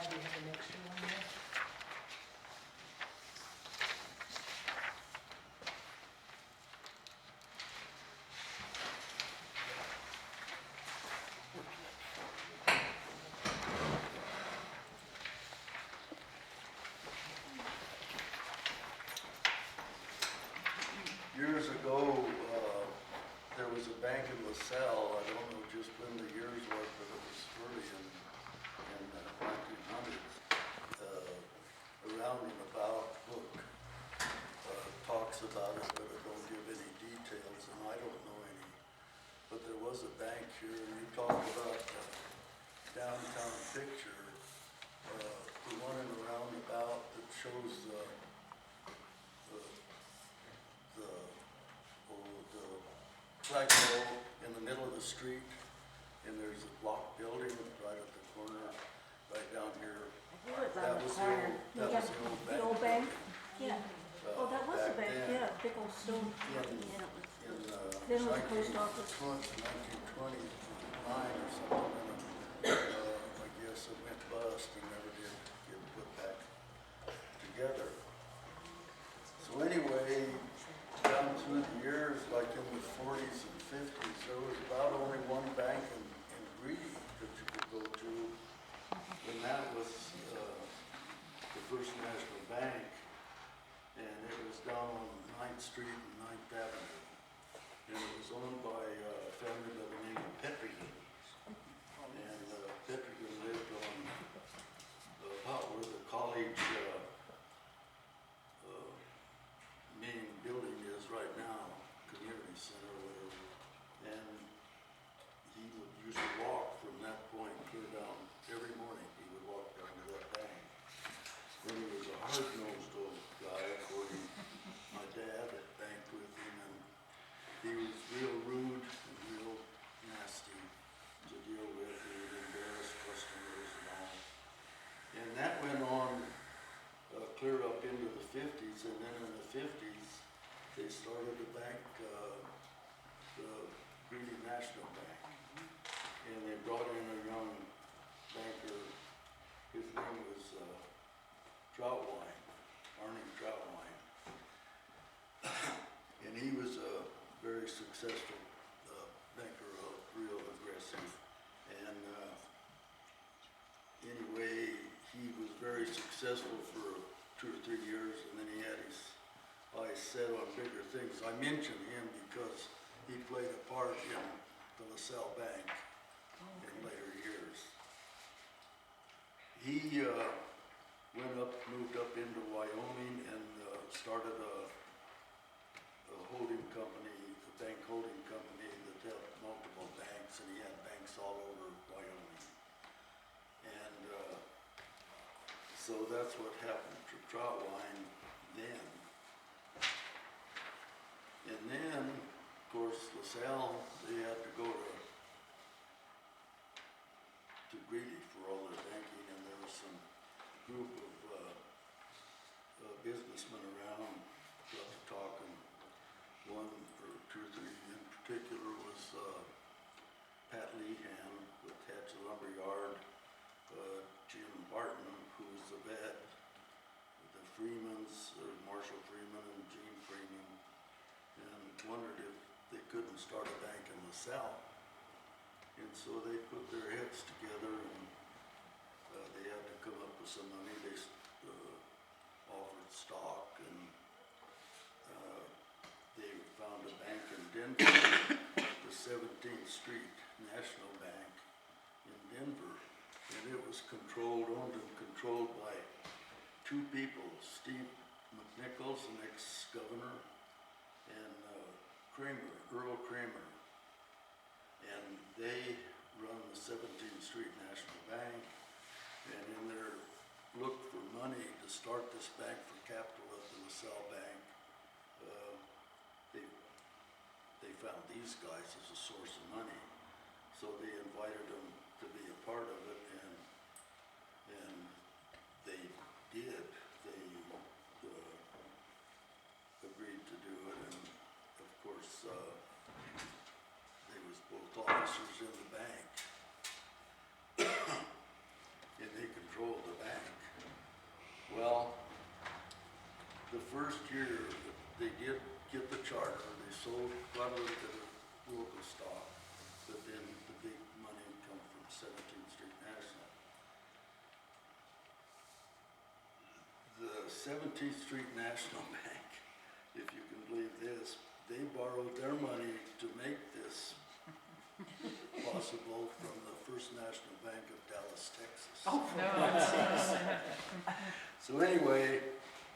do you have an extra one there? Years ago, there was a bank in LaSalle, I don't know just when the years was, but it was early in the 1900s. Around and about book talks about it, but it don't give any details, and I don't know any. But there was a bank here, and you talk about the downtown picture, the one in the roundabout that shows the flagpole in the middle of the street, and there's a block building right at the corner, right down here. That was the old, that was the old bank. The old bank? building. Yeah. Oh, that was a Back bank, then, yeah, big old stone. In, Yeah, in, then it was a post office. 1929 or something, and, I guess it went bust and never did get put back together. So anyway, down through the years, like in the 40s and 50s, there was about only one bank in Greeley that you could go to, and that was the First National Bank, and it was down on 9th Street and 9th Avenue, and it was owned by a family by the name of Petrigan, and Petrigan lived on about where the college main building is right now, community center or whatever, and he would used to walk from that point clear down every morning. He would walk down to that bank. And he was a hard-nosed old guy, according to my dad that banked with him, and he was real rude and real nasty to deal with. He would embarrass customers and all. And that went on clear up into the 50s, and then in the 50s, they started a bank, the Greeley National Bank, and they brought in a young banker. His name was Troutwine, Arnie Troutwine, and he was a very successful banker, real aggressive, and anyway, he was very successful for 2 or 3 years, and then he had his eyes set on bigger things. I mention him because he played a part in the LaSalle Bank in later years. He moved up into Wyoming and started a holding company, a bank holding company that had multiple banks, and he had banks all over Wyoming. And so that's what happened to Troutwine then. And then, of course, LaSalle, they had to go to Greeley for all their banking, and there was some group of businessmen around got to talking. One or 2 or 3 in particular was Pat Lehan with Hatch Lumber Yard, Jim Barton, who was the vet, the Freemans, Marshall Freeman and Gene Freeman, and wondered if they couldn't start a bank in LaSalle. And so they put their heads together, and they had to come up with some money. They offered stock, and they found a bank in Denver, the 17th Street National Bank in Denver, and it was owned and controlled by 2 people, Steve McNichols, an ex-governor, and Earl Kramer, and they run the 17th Street National Bank, and in their look for money to start this bank for capital at the LaSalle Bank, they found these guys as a source of money, so they invited them to be a part of it, and they did. They agreed to do it, and of course, they was both officers in the bank, and they controlled the first year, they did get the charter, they sold quite a little bit of local stock, but then the big money come from 17th Street National. The 17th Street National Bank, if you can believe this, they borrowed their money to make this possible from the First National Bank of Dallas, Texas. Oh, no. So anyway,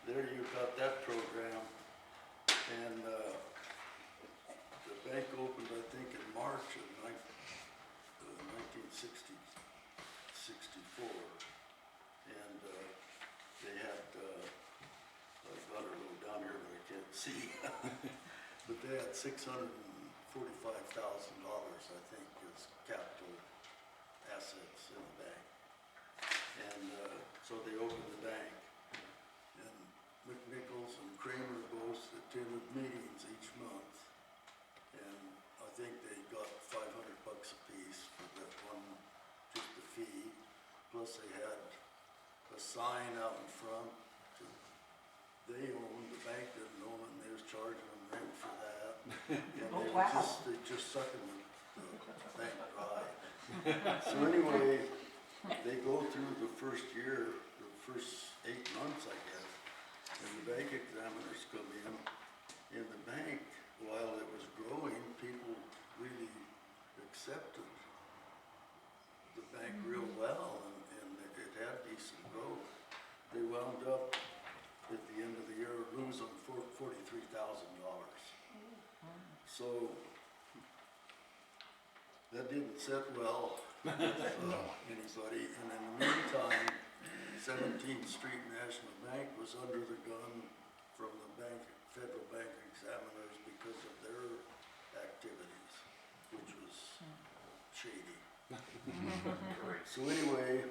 there you got that program, and the bank opened, I think, in March of 1964, and they had, I've got it wrote down here, but I can't see, but they had $645,000, I think, as capital assets in the bank, and so they opened the bank. And McNichols and Kramer both attended meetings each month, and I think they got $500 a piece for that one, just the fee. Plus they had a sign out in front. They owned, the bank didn't own it, and they was charging them rent for that. And Oh, they wow. they just sucking the bank dry. So anyway, they go through the first year, the first 8 months, I guess, and the bank examiners come in the bank, while it was growing, people really accepted the bank real well, and it had decent growth. They wound up, at the end of the year, losing $43,000. So, that didn't sit well with anybody, and in the meantime, 17th Street National Bank was under the gun from the federal bank examiners because of their activities, which was shady. So anyway,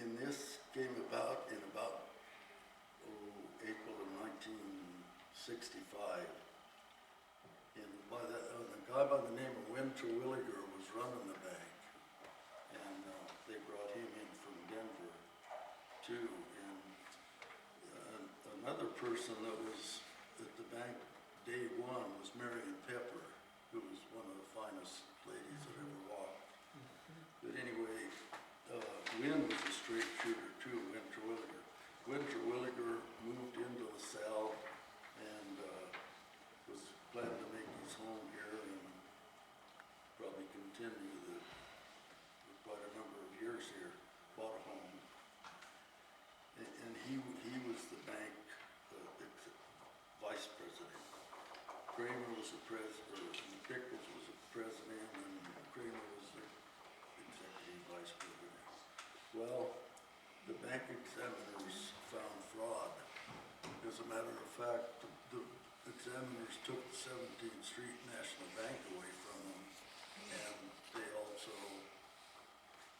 in this came about in about April of 1965. And a guy by the name of Winter Williger was running the bank, and they brought him in from Denver too. And another person that was at the bank day one was Marion Pepper, who was one of the finest ladies that ever walked. But anyway, Wynn was a straight shooter too, Winter Williger. Winter Williger moved into LaSalle and was planning to make his home here and probably continue for quite a number of years here, bought a home. And he was the bank vice president. Kramer was the president, Pickles was the president, and Kramer was the executive vice president. Well, the bank examiners found fraud. As a matter of fact, the examiners took the 17th Street National Bank away from them, and they also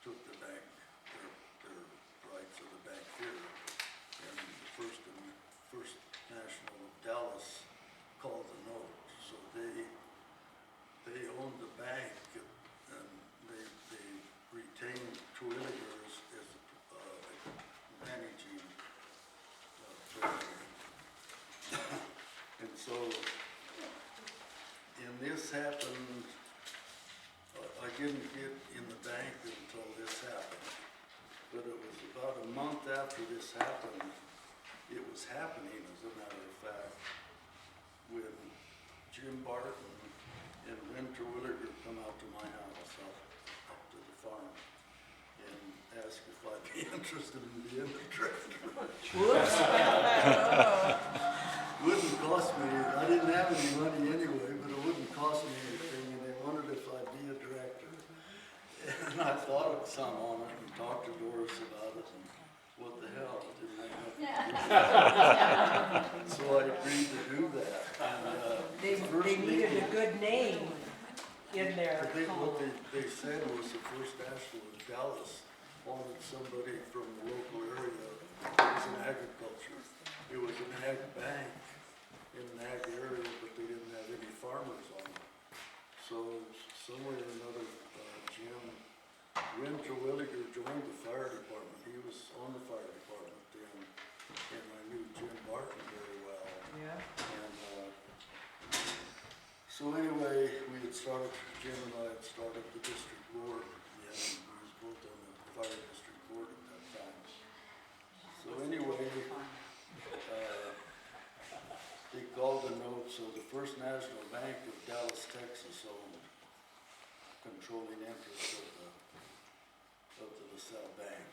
took the bank, their rights of the bank here. And the First National of Dallas called the note. So they owned the bank, and they retained Twilliger as managing president. And so, and this happened, I didn't get in the bank until this happened, but it was about a month after this happened, it was happening, as a matter of fact, when Jim Barton and Winter Williger come out to my house, up to the farm, and ask if I'd be interested in being the director. Whoops. Wouldn't cost me, I didn't have any money anyway, but it wouldn't cost me anything, and they wondered if I'd be a director. And I thought of some on it and talked to Doris about it, and what the hell, didn't I have to do that? So I agreed to do that. And, They needed a good name in there. What they said was the First National of Dallas wanted somebody from the local area that was in agriculture. It was an ag bank in an ag area, but they didn't have any farmers on it. So somewhere or another, Jim Win Terwilliger joined the fire department. He was on the fire department then, and I knew Jim Barton very well. Yeah. And, so anyway, we had started, Jim and I had started the district board, and he was both on the fire district board at that time. So anyway, they called the note, so the First National Bank of Dallas, Texas owned controlling interest of the LaSalle Bank.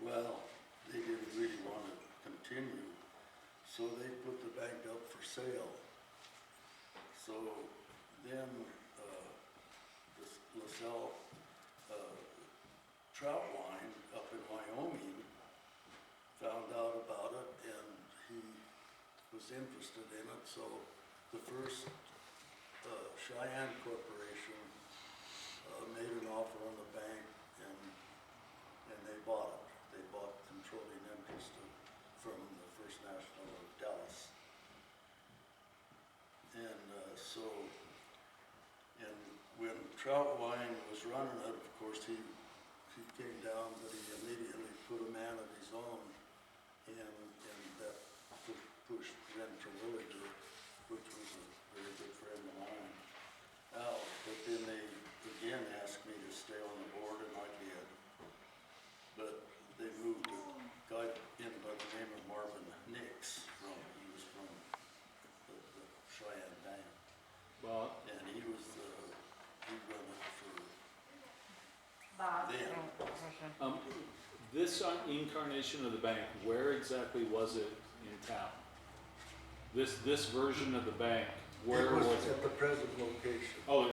Well, they didn't really want to continue, so they put the bank up for sale. So then, this LaSalle, trout line up in Wyoming found out about it, and he was interested in it, so the first, Cheyenne Corporation, made an offer on the bank, and they bought it. They bought controlling interest from the First National of Dallas. And and when Troutwine was running it, of course, he came down, but he immediately put a man of his own, and that pushed Ren Terwilliger, which was a very good friend of mine, out. But then they again asked me to stay on the board, and I did. But they moved a guy in by the name of Marvin Nix he was from the Cheyenne Bank. Well, And he run it for Bob. them. this incarnation of the bank, where exactly was it in town? This version of the bank, where It was was it? at the present location. Oh,